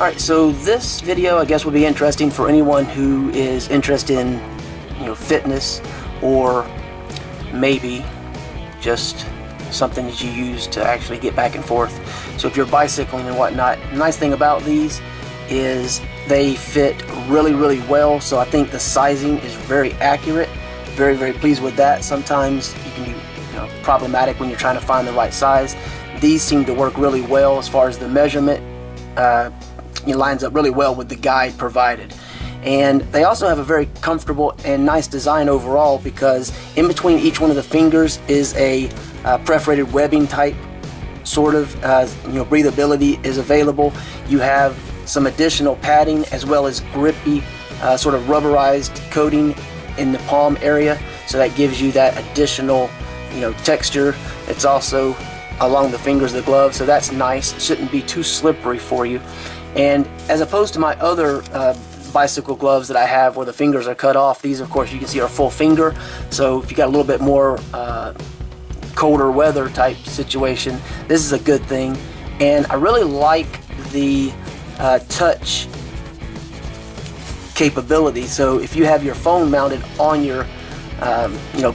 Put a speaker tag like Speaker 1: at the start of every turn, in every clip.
Speaker 1: Alright, so this video I guess will be interesting for anyone who is interested in, fitness, or maybe just something that you use to actually get back and forth. So if you're bicycling and whatnot, the nice thing about these is they fit really well, so I think the sizing is very accurate. Very pleased with that. Sometimes you can be problematic when you're trying to find the right size. These seem to work really well as far as the measurement. It lines up really well with the guide provided. And they also have a very comfortable and nice design overall, because in between each one of the fingers is a perforated webbing type sort of breathability is available. You have some additional padding as well as grippy sort of rubberized coating in the palm area, so that gives you that additional texture. It's also along the fingers of the glove, so that's nice. It shouldn't be too slippery for you. And as opposed to my other bicycle gloves that I have where the fingers are cut off, these of course you can see are full finger, so if you got a little bit more colder weather type situation, this is a good thing. And I really like the touch capability. So if you have your phone mounted on your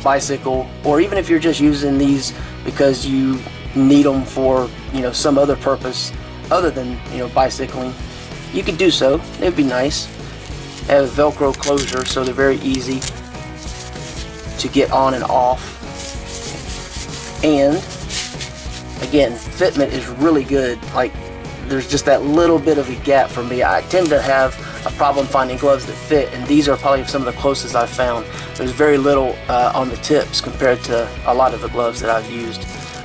Speaker 1: bicycle, or even if you're just using these because you need them for some other purpose other than bicycling, you could do so. It would be nice. They have a Velcro closure, so they're very easy to get on and off. And again, fitment is really good. Like, there's just that little bit of a gap for me. I tend to have a problem finding gloves that fit, and these are probably some of the closest I've found. There's very little on the tips compared to a lot of the gloves that I've used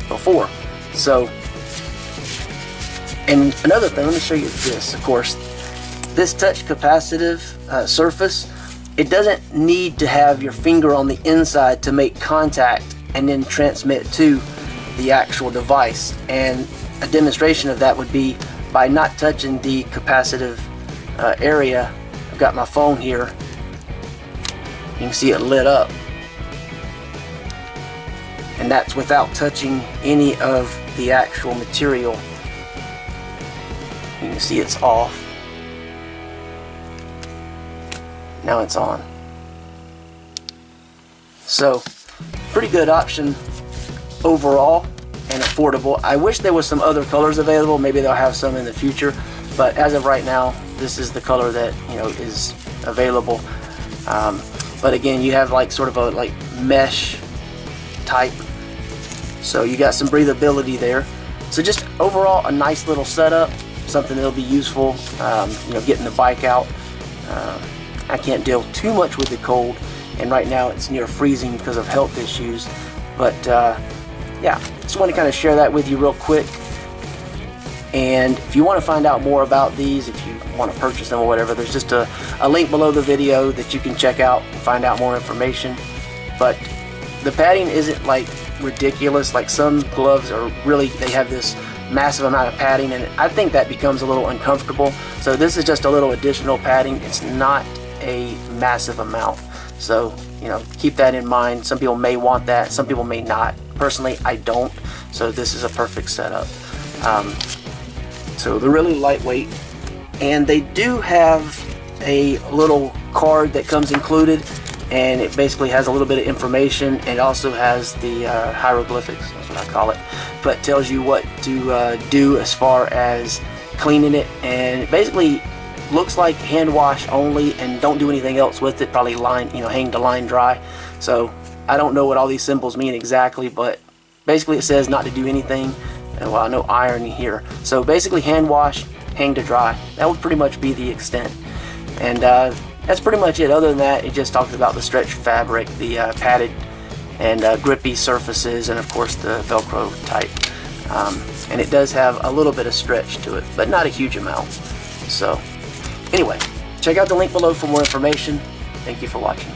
Speaker 1: before. So, and another thing, let me show you this. Of course, this touch capacitive surface, it doesn't need to have your finger on the inside to make contact and then transmit to the actual device. And a demonstration of that would be by not touching the capacitive area. I've got my phone here. You can see it lit up, and that's without touching any of the actual material. You can see it's off. Now it's on. So pretty good option overall, and affordable. I wish there was some other colors available. Maybe they'll have some in the future, but as of right now, this is the color that is available. But again, you have like sort of a mesh type, so you got some breathability there. So just overall a nice little setup, something that'll be useful getting the bike out. I can't deal too much with the cold, and right now it's near freezing because of health issues, but yeah, just want to kind of share that with you real quick. And if you want to find out more about these, if you want to purchase them or whatever, there's just a link below the video that you can check out and find out more information. But the padding isn't like ridiculous. Like some gloves are really, they have this massive amount of padding, and I think that becomes a little uncomfortable. So this is just a little additional padding. It's not a massive amount, so keep that in mind. Some people may want that, some people may not. Personally, I don't, so this is a perfect setup. So they're really lightweight, and they do have a little card that comes included, and it basically has a little bit of information, and it also has the hieroglyphics, that's what I call it, but tells you what to do as far as cleaning it. And it basically looks like hand wash only, and don't do anything else with it. Probably hang to line dry. So I don't know what all these symbols mean exactly, but basically it says not to do anything. Well, no iron here. So basically hand wash, hang to dry. That would pretty much be the extent. And that's pretty much it. Other than that, it just talks about the stretch fabric, the padded and grippy surfaces, and of course the Velcro type. And it does have a little bit of stretch to it, but not a huge amount. So anyway, check out the link below for more information. Thank you for watching.